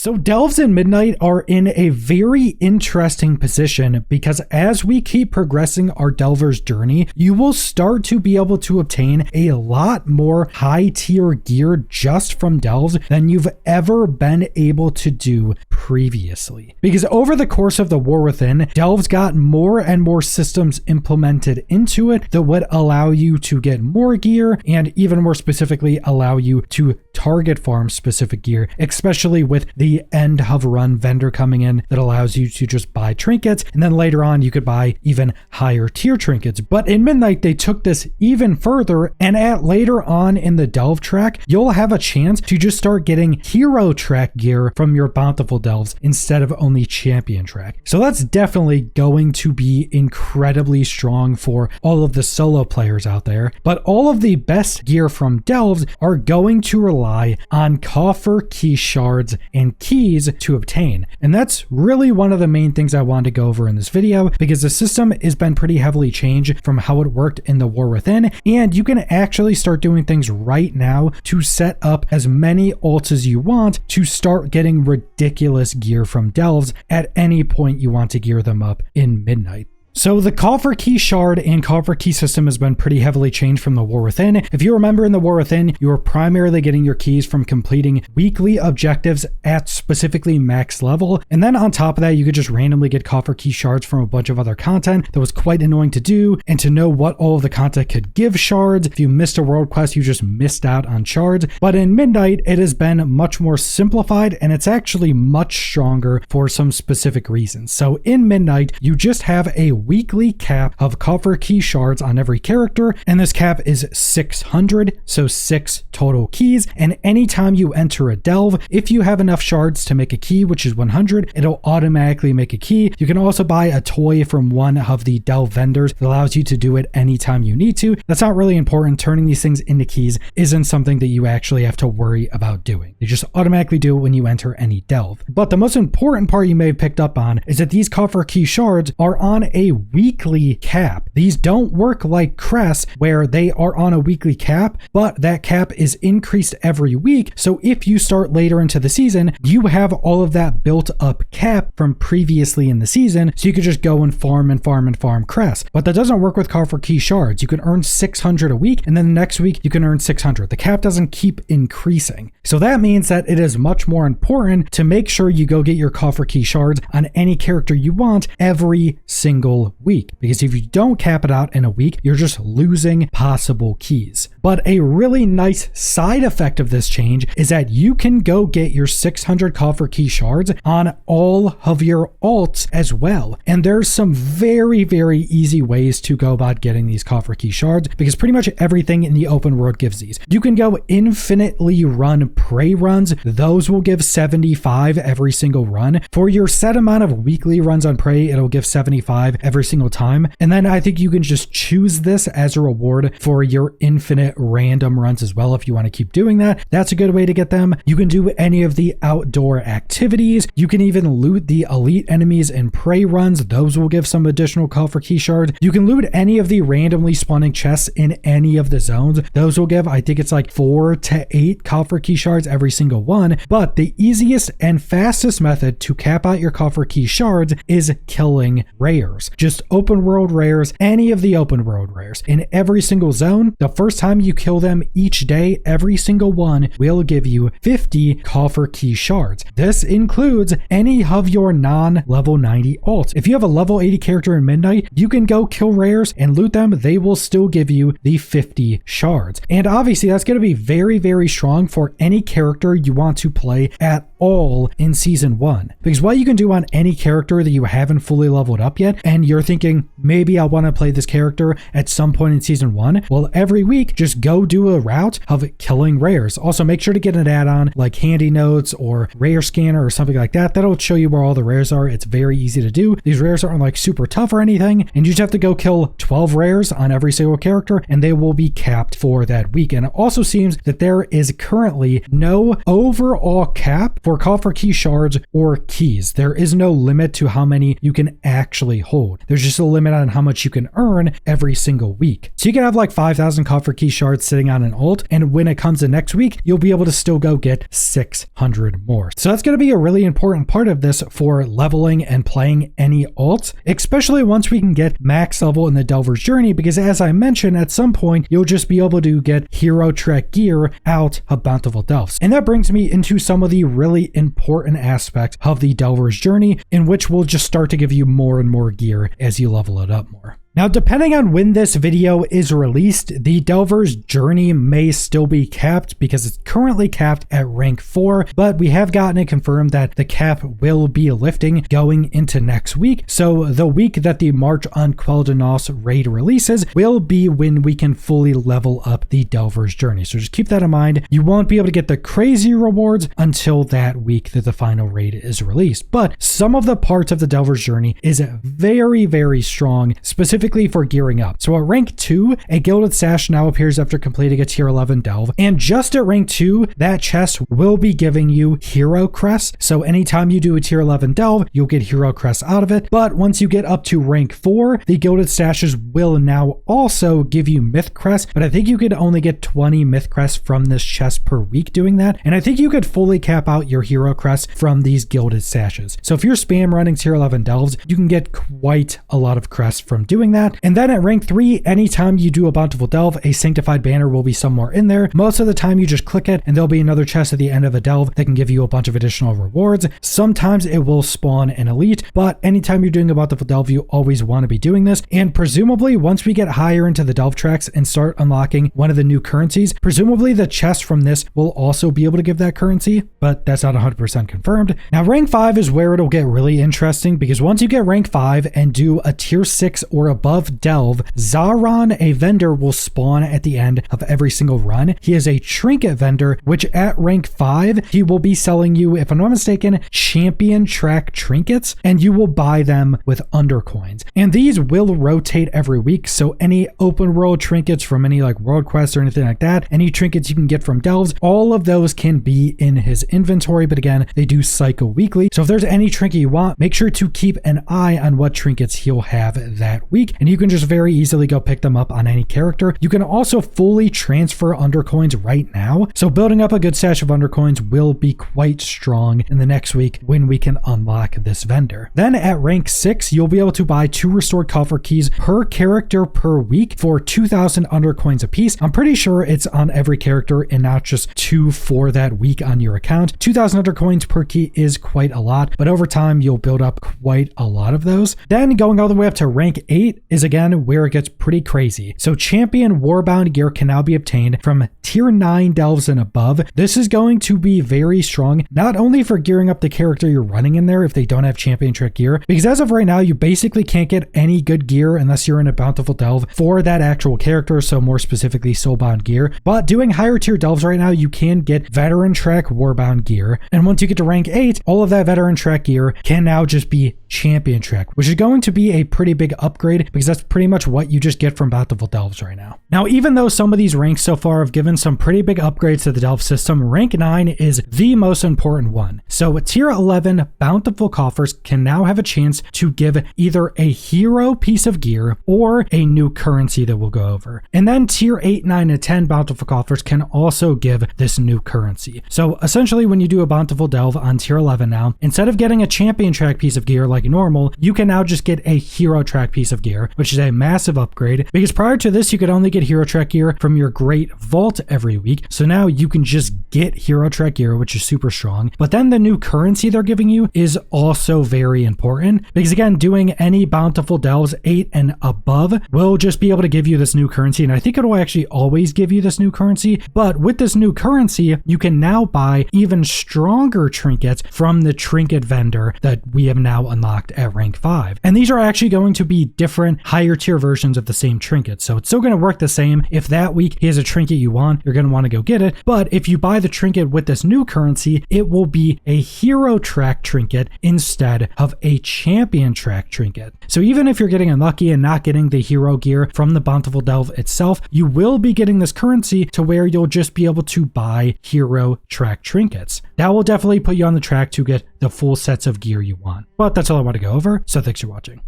So Delves in Midnight are in a very interesting position because as we keep progressing our Delver's journey, you will start to be able to obtain a lot more high tier gear just from Delves than you've ever been able to do previously. Because over the course of the War Within, Delves got more and more systems implemented into it that would allow you to get more gear and even more specifically allow you to target farm specific gear, especially with the end of run vendor coming in that allows you to just buy trinkets, and then later on you could buy even higher tier trinkets. But in Midnight they took this even further, and at later on in the Delve track you'll have a chance to just start getting hero track gear from your bountiful Delves instead of only champion track. So that's definitely going to be incredibly strong for all of the solo players out there, but all of the best gear from Delves are going to rely on Coffer, key shards, and keys to obtain. And that's really one of the main things I wanted to go over in this video, because the system has been pretty heavily changed from how it worked in the War Within, and you can actually start doing things right now to set up as many alts as you want to start getting ridiculous gear from Delves at any point you want to gear them up in Midnight. So the Coffer key shard and Coffer key system has been pretty heavily changed from the War Within. If you remember in the War Within, you were primarily getting your keys from completing weekly objectives at specifically max level. And then on top of that, you could just randomly get Coffer key shards from a bunch of other content that was quite annoying to do. And to know what all of the content could give shards, if you missed a world quest, you just missed out on shards. But in Midnight, it has been much more simplified and it's actually much stronger for some specific reasons. So in Midnight, you just have a weekly cap of Coffer key shards on every character, and this cap is 600, so 6 total keys. And anytime you enter a delve, if you have enough shards to make a key, which is 100, it'll automatically make a key. You can also buy a toy from one of the delve vendors that allows you to do it anytime you need to. That's not really important. Turning these things into keys isn't something that you actually have to worry about doing. You just automatically do it when you enter any delve. But the most important part you may have picked up on is that these Coffer key shards are on a weekly cap. These don't work like Crest where they are on a weekly cap, but that cap is increased every week. So if you start later into the season, you have all of that built up cap from previously in the season, so you could just go and farm and farm and farm Crest. But that doesn't work with Coffer key shards. You can earn 600 a week, and then the next week you can earn 600. The cap doesn't keep increasing. So that means that it is much more important to make sure you go get your Coffer key shards on any character you want every single week, because if you don't cap it out in a week, you're just losing possible keys. But a really nice side effect of this change is that you can go get your 600 Coffer key shards on all of your alts as well. And there's some very, very easy ways to go about getting these Coffer key shards, because pretty much everything in the open world gives these. You can go infinitely run prey runs. Those will give 75 every single run. For your set amount of weekly runs on prey, it'll give 75 every single time. And then I think you can just choose this as a reward for your infinite random runs as well. If you want to keep doing that, that's a good way to get them. You can do any of the outdoor activities. You can even loot the elite enemies in prey runs. Those will give some additional Coffer key shards. You can loot any of the randomly spawning chests in any of the zones. Those will give, I think it's like 4 to 8 Coffer key shards every single one. But the easiest and fastest method to cap out your Coffer key shards is killing rares. Just open world rares, any of the open world rares in every single zone. The first time you kill them each day, every single one will give you 50 Coffer key shards. This includes any of your non-level 90 alts. If you have a level 80 character in Midnight, you can go kill rares and loot them. They will still give you the 50 shards. And obviously that's going to be very, very strong for any character you want to play at all in season 1. Because what you can do on any character that you haven't fully leveled up yet, and you're thinking, maybe I want to play this character at some point in season 1, well, every week, just go do a route of killing rares. Also, make sure to get an add-on like Handy Notes or Rare Scanner or something like that. That'll show you where all the rares are. It's very easy to do. These rares aren't like super tough or anything, and you just have to go kill 12 rares on every single character, and they will be capped for that week. And it also seems that there is currently no overall cap for coffer key shards or keys. There is no limit to how many you can actually hold. There's just a limit on how much you can earn every single week. So you can have like 5,000 coffer key shards sitting on an alt, and when it comes to next week, you'll be able to still go get 600 more. So that's going to be a really important part of this for leveling and playing any alts, especially once we can get max level in the Delver's Journey, because as I mentioned, at some point, you'll just be able to get hero trek gear out of Bountiful Delves. And that brings me into some of the really important aspects of the Delver's Journey, in which will just start to give you more and more gear as you level it up more. Now, depending on when this video is released, the Delver's Journey may still be capped because it's currently capped at rank 4, but we have gotten it confirmed that the cap will be lifting going into next week. So the week that the March on Quel'Danos raid releases will be when we can fully level up the Delver's Journey. So just keep that in mind. You won't be able to get the crazy rewards until that week that the final raid is released. But some of the parts of the Delver's Journey is very, very strong, specifically for gearing up. So at rank 2, a gilded sash now appears after completing a tier 11 delve, and just at rank 2, that chest will be giving you hero crests. So anytime you do a tier 11 delve, you'll get hero crests out of it. But once you get up to rank 4, the gilded sashes will now also give you myth crests, but I think you could only get 20 myth crests from this chest per week doing that, and I think you could fully cap out your hero crests from these gilded sashes. So if you're spam running tier 11 delves, you can get quite a lot of crests from doing that. And then at rank 3, anytime you do a bountiful delve, a sanctified banner will be somewhere in there. Most of the time you just click it and there'll be another chest at the end of a delve that can give you a bunch of additional rewards. Sometimes it will spawn an elite, but anytime you're doing a bountiful delve, you always want to be doing this. And presumably once we get higher into the delve tracks and start unlocking one of the new currencies, presumably the chest from this will also be able to give that currency, but that's not 100% confirmed. Now rank 5 is where it'll get really interesting, because once you get rank 5 and do a tier 6 or above delve, Zaron, a vendor, will spawn at the end of every single run. He is a trinket vendor, which at rank 5, he will be selling you, if I'm not mistaken, champion track trinkets, and you will buy them with undercoins. And these will rotate every week, so any open world trinkets from any like world quests or anything like that, any trinkets you can get from delves, all of those can be in his inventory, but again, they do cycle weekly. So if there's any trinket you want, make sure to keep an eye on what trinkets he'll have that week, and you can just very easily go pick them up on any character. You can also fully transfer undercoins right now, so building up a good stash of undercoins will be quite strong in the next week when we can unlock this vendor. Then at rank 6, you'll be able to buy 2 restored coffer keys per character per week for 2,000 undercoins a piece. I'm pretty sure it's on every character and not just 2 for that week on your account. 2,000 undercoins per key is quite a lot, but over time you'll build up quite a lot of those. Then going all the way up to rank 8 is again where it gets pretty crazy. So champion warbound gear can now be obtained from tier 9 delves and above. This is going to be very strong, not only for gearing up the character you're running in there if they don't have champion trick gear, because as of right now, you basically can't get any good gear unless you're in a bountiful delve for that actual character, so more specifically soulbound gear. But doing higher tier delves right now, you can get veteran track warbound gear, and once you get to rank 8, all of that veteran track gear can now just be champion track, which is going to be a pretty big upgrade because that's pretty much what you just get from bountiful delves right now. Now, even though some of these ranks so far have given some pretty big upgrades to the delve system, rank 9 is the most important one. So tier 11 bountiful coffers can now have a chance to give either a hero piece of gear or a new currency that we'll go over. And then tier 8, 9, and 10 bountiful coffers can also give this new currency. So essentially when you do a bountiful delve on tier 11 now, instead of getting a champion track piece of gear like normal, you can now just get a hero track piece of gear, which is a massive upgrade, because prior to this you could only get hero track gear from your great vault every week. So now you can just get hero track gear, which is super strong. But then the new currency they're giving you is also very important, because again, doing any bountiful delves 8 and above will just be able to give you this new currency, and I think it will actually always give you this new currency. But with this new currency, you can now buy even stronger trinkets from the trinket vendor that we have now unlocked unlocked at rank 5. And these are actually going to be different higher tier versions of the same trinket. So it's still going to work the same. If that week he has a trinket you want, you're going to want to go get it. But if you buy the trinket with this new currency, it will be a hero track trinket instead of a champion track trinket. So even if you're getting unlucky and not getting the hero gear from the Bountiful Delve itself, you will be getting this currency to where you'll just be able to buy hero track trinkets. That will definitely put you on the track to get the full sets of gear you want. But that's all I want to go over, so thanks for watching.